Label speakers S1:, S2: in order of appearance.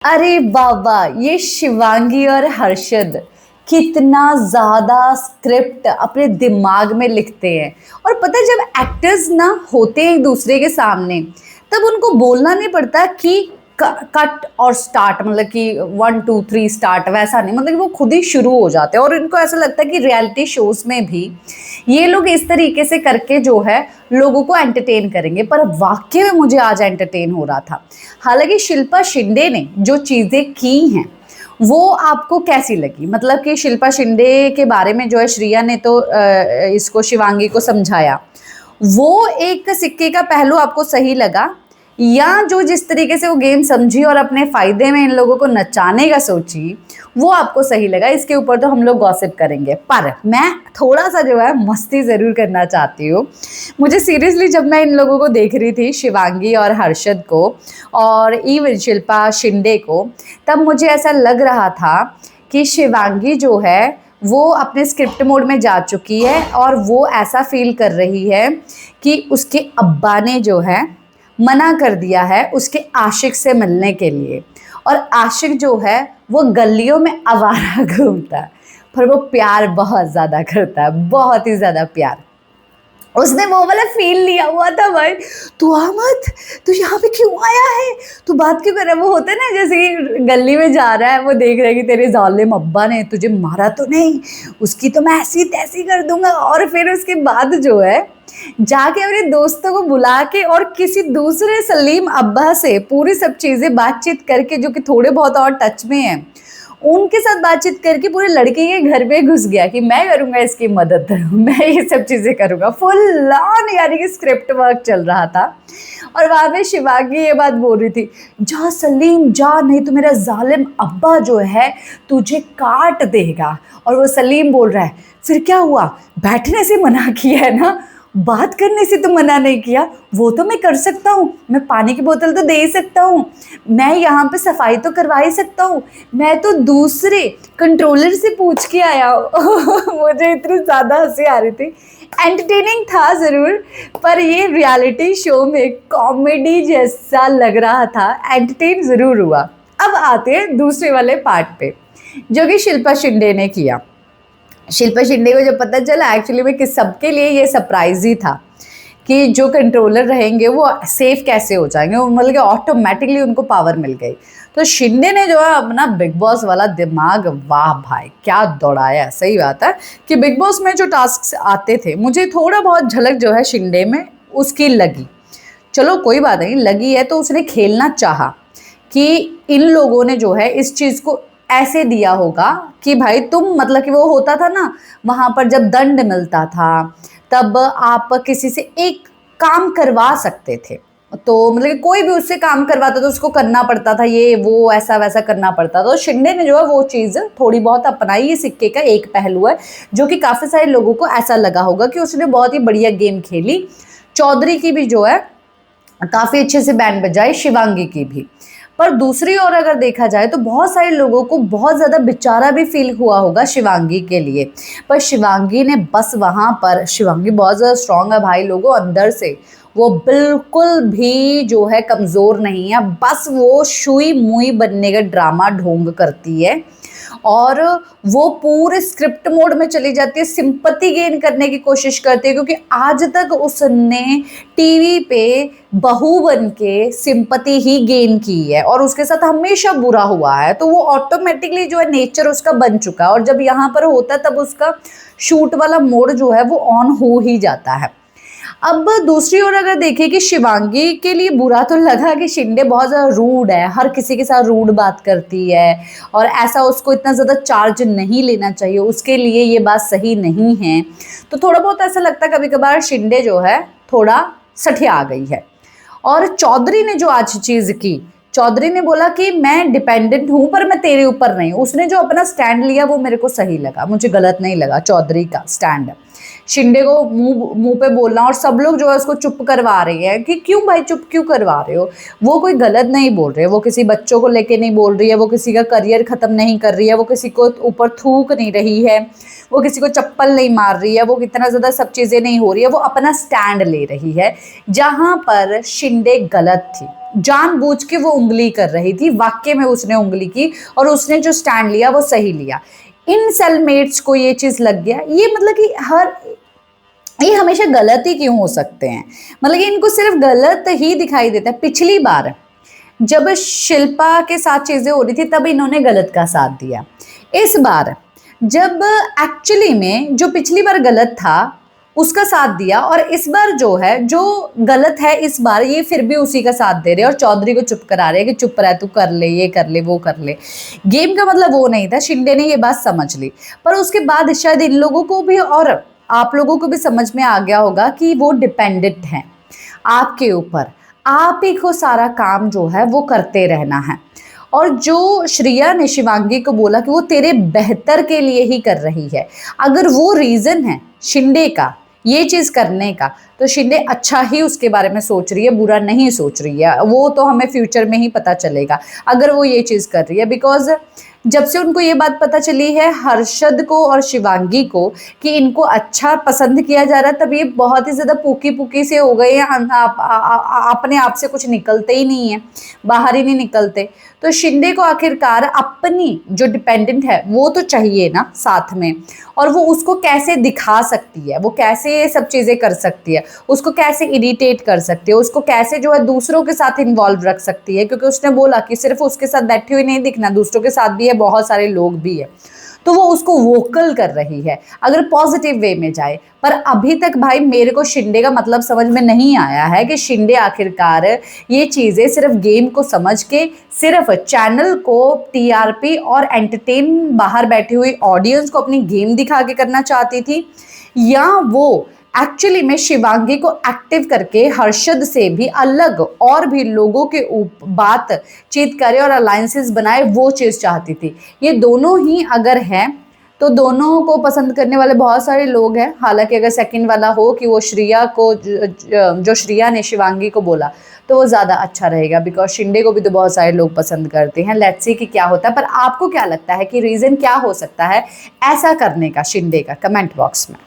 S1: अरे बाबा, ये शिवांगी और हर्षद कितना ज्यादा स्क्रिप्ट अपने दिमाग में लिखते हैं। और पता है, जब एक्टर्स ना होते हैं एक दूसरे के सामने, तब उनको बोलना नहीं पड़ता कि कट और स्टार्ट, मतलब कि 1 2 3 स्टार्ट, वैसा नहीं, मतलब कि वो खुद ही शुरू हो जाते हैं। और इनको ऐसा लगता है कि रियलिटी शोज में भी ये लोग इस तरीके से करके जो है लोगों को एंटरटेन करेंगे। पर वाकई में मुझे आज एंटरटेन हो रहा था। हालांकि शिल्पा शिंदे ने जो चीज़ें की हैं वो आपको कैसी लगी? मतलब कि शिल्पा शिंदे के बारे में जो है श्रिया ने तो इसको शिवांगी को समझाया, वो एक सिक्के का पहलू आपको सही लगा, या जो जिस तरीके से वो गेम समझी और अपने फायदे में इन लोगों को नचाने का सोची वो आपको सही लगा? इसके ऊपर तो हम लोग गॉसिप करेंगे, पर मैं थोड़ा सा जो है मस्ती ज़रूर करना चाहती हूँ। मुझे सीरियसली जब मैं इन लोगों को देख रही थी, शिवांगी और हर्षद को और इवन शिल्पा शिंदे को, तब मुझे ऐसा लग रहा था कि शिवांगी जो है वो अपने स्क्रिप्ट मोड में जा चुकी है और वो ऐसा फील कर रही है कि उसके अब्बा ने जो है मना कर दिया है उसके आशिक से मिलने के लिए। और आशिक जो है वो गलियों में आवारा घूमता है, पर वो प्यार बहुत ज़्यादा करता है, बहुत ही ज़्यादा प्यार। उसने वो वाला फील लिया हुआ था भाई। तू आ मत, तू यहाँ पे क्यों आया है, तू बात क्यों कर रहा है? वो होता है ना, जैसे कि गली में जा रहा है, वो देख रहा है कि तेरे जालिम अब्बा ने तुझे मारा तो नहीं, उसकी तो मैं ऐसी तैसी कर दूंगा। और फिर उसके बाद जो है जाके अपने दोस्तों को बुला के और किसी दूसरे सलीम अब्बा से पूरी सब चीज़ें बातचीत करके, जो कि थोड़े बहुत और टच में हैं, उनके साथ बातचीत करके पूरे लड़के के घर पे घुस गया कि मैं करूंगा इसकी मदद, मैं ये सब चीज़ें करूंगा। फुल ऑन यानी कि स्क्रिप्ट वर्क चल रहा था। और वहाँ पे शिवांगी ये बात बोल रही थी, जा सलीम जा, नहीं तो मेरा जालिम अब्बा जो है तुझे काट देगा। और वो सलीम बोल रहा है, फिर क्या हुआ, बैठने से मना किया है ना, बात करने से तो मना नहीं किया, वो तो मैं कर सकता हूँ, मैं पानी की बोतल तो दे ही सकता हूँ, मैं यहाँ पे सफाई तो करवा ही सकता हूँ, मैं तो दूसरे कंट्रोलर से पूछ के आया हूँ। मुझे इतनी ज़्यादा हंसी आ रही थी। एंटरटेनिंग था ज़रूर, पर ये रियलिटी शो में कॉमेडी जैसा लग रहा था, एंटरटेन ज़रूर हुआ। अब आते हैं दूसरे वाले पार्ट पे, जो कि शिल्पा शिंदे ने किया। शिल्पा शिंदे को जब पता चला, एक्चुअली में कि सबके लिए ये सरप्राइज ही था कि जो कंट्रोलर रहेंगे वो सेफ कैसे हो जाएंगे, मतलब कि ऑटोमेटिकली उनको पावर मिल गई। तो शिंदे ने जो है अपना बिग बॉस वाला दिमाग, वाह भाई क्या दौड़ाया। सही बात है कि बिग बॉस में जो टास्क आते थे, मुझे थोड़ा बहुत झलक जो है शिंदे में उसकी लगी। चलो कोई बात नहीं, लगी है तो उसने खेलना चाहा कि इन लोगों ने जो है इस चीज़ को ऐसे दिया होगा कि भाई तुम, मतलब कि वो होता था ना वहाँ पर जब दंड मिलता था, तब आप किसी से एक काम करवा सकते थे, तो मतलब कि कोई भी उससे काम करवाता था उसको करना पड़ता था, ये वो ऐसा वैसा करना पड़ता था। तो शिंदे ने जो है वो चीज़ थोड़ी बहुत अपनाई। ये सिक्के का एक पहलू है जो कि काफ़ी सारे लोगों को ऐसा लगा होगा कि उसने बहुत ही बढ़िया गेम खेली। चौधरी की भी जो है काफ़ी अच्छे से बैंड बजाई, शिवांगी की भी। पर दूसरी ओर अगर देखा जाए तो बहुत सारे लोगों को बहुत ज़्यादा बेचारा भी फील हुआ होगा शिवांगी के लिए। पर शिवांगी ने बस वहाँ पर, शिवांगी बहुत ज़्यादा स्ट्रांग है भाई लोगों अंदर से, वो बिल्कुल भी जो है कमज़ोर नहीं है, बस वो शुई मुई बनने का ड्रामा ढोंग करती है और वो पूरे स्क्रिप्ट मोड में चली जाती है, सिंपैथी गेन करने की कोशिश करती है, क्योंकि आज तक उसने टीवी पे बहू बन के सिंपैथी ही गेन की है और उसके साथ हमेशा बुरा हुआ है। तो वो ऑटोमेटिकली जो है नेचर उसका बन चुका है, और जब यहाँ पर होता है तब उसका शूट वाला मोड जो है वो ऑन हो ही जाता है। अब दूसरी ओर अगर देखें कि शिवांगी के लिए बुरा तो लगा कि शिंदे बहुत ज़्यादा रूड है, हर किसी के साथ रूड बात करती है, और ऐसा उसको इतना ज़्यादा चार्ज नहीं लेना चाहिए, उसके लिए ये बात सही नहीं है। तो थोड़ा बहुत ऐसा लगता है कभी कभार शिंदे जो है थोड़ा सठिया गई है। और चौधरी ने जो आज चीज़ की, चौधरी ने बोला कि मैं डिपेंडेंट हूँ पर मैं तेरे ऊपर नहीं हूँ। उसने जो अपना स्टैंड लिया वो मेरे को सही लगा, मुझे गलत नहीं लगा चौधरी का स्टैंड। शिंदे को मुंह मुंह पे बोलना, और सब लोग जो है उसको चुप करवा रहे हैं कि क्यों भाई चुप क्यों करवा रहे हो, वो कोई गलत नहीं बोल रहे, वो किसी बच्चों को लेके नहीं बोल रही है, वो किसी का करियर ख़त्म नहीं कर रही है, वो किसी को ऊपर थूक नहीं रही है, वो किसी को चप्पल नहीं मार रही है, वो कितना ज़्यादा सब चीज़ें नहीं हो रही है, वो अपना स्टैंड ले रही है। जहाँ पर शिंदे गलत थी, जानबूझ के वो उंगली कर रही थी, वाकई में उसने उंगली की और उसने जो स्टैंड लिया वो सही लिया। इन सेलमेट्स को ये चीज़ लग गया, ये मतलब कि ये हमेशा गलत ही क्यों हो सकते हैं, मतलब कि इनको सिर्फ गलत ही दिखाई देता है। पिछली बार जब शिल्पा के साथ चीज़ें हो रही थी तब इन्होंने गलत का साथ दिया। इस बार जब एक्चुअली में जो पिछली बार गलत था उसका साथ दिया, और इस बार जो है जो गलत है इस बार ये फिर भी उसी का साथ दे रहे हैं और चौधरी को चुप करा रहे हैं कि चुप रह, तू कर ले, ये कर ले, वो कर ले। गेम का मतलब वो नहीं था, शिंदे ने ये बात समझ ली, पर उसके बाद शायद इन लोगों को भी और आप लोगों को भी समझ में आ गया होगा कि वो डिपेंडेंट हैं आपके ऊपर, आप ही को सारा काम जो है वो करते रहना है। और जो श्रेया ने शिवांगी को बोला कि वो तेरे बेहतर के लिए ही कर रही है, अगर वो रीज़न है शिंदे का ये चीज़ करने का, तो शिंदे अच्छा ही उसके बारे में सोच रही है, बुरा नहीं सोच रही है। वो तो हमें फ्यूचर में ही पता चलेगा अगर वो ये चीज़ कर रही है, बिकॉज जब से उनको ये बात पता चली है हर्षद को और शिवांगी को कि इनको अच्छा पसंद किया जा रहा है, तब ये बहुत ही ज़्यादा पुकी पुकी से हो गए हैं, अपने आप से कुछ निकलते ही नहीं है, बाहर ही नहीं निकलते। तो शिंदे को आखिरकार अपनी जो डिपेंडेंट है वो तो चाहिए ना साथ में, और वो उसको कैसे दिखा सकती है, वो कैसे ये सब चीज़ें कर सकती है, उसको कैसे इरिटेट कर सकती है, उसको कैसे जो है दूसरों के साथ इन्वॉल्व रख सकती है, क्योंकि उसने बोला कि सिर्फ उसके साथ बैठी हुई नहीं दिखना, दूसरों के साथ भी है, बहुत सारे लोग भी है। तो वो उसको वोकल कर रही है अगर पॉजिटिव वे में जाए। पर अभी तक भाई मेरे को शिंदे का मतलब समझ में नहीं आया है कि शिंदे आखिरकार ये चीज़ें सिर्फ गेम को समझ के सिर्फ चैनल को टीआरपी और एंटरटेन बाहर बैठी हुई ऑडियंस को अपनी गेम दिखा के करना चाहती थी, या वो एक्चुअली में शिवांगी को एक्टिव करके हर्षद से भी अलग और भी लोगों के बातचीत करे और अलायंसेस बनाए, वो चीज़ चाहती थी। ये दोनों ही अगर हैं तो दोनों को पसंद करने वाले बहुत सारे लोग हैं। हालांकि अगर सेकंड वाला हो कि वो श्रेया को जो श्रेया ने शिवांगी को बोला तो वो ज़्यादा अच्छा रहेगा, बिकॉज शिंदे को भी तो बहुत सारे लोग पसंद करते हैं। लेट्स सी कि क्या होता है। पर आपको क्या लगता है कि रीज़न क्या हो सकता है ऐसा करने का शिंदे का, कमेंट बॉक्स में।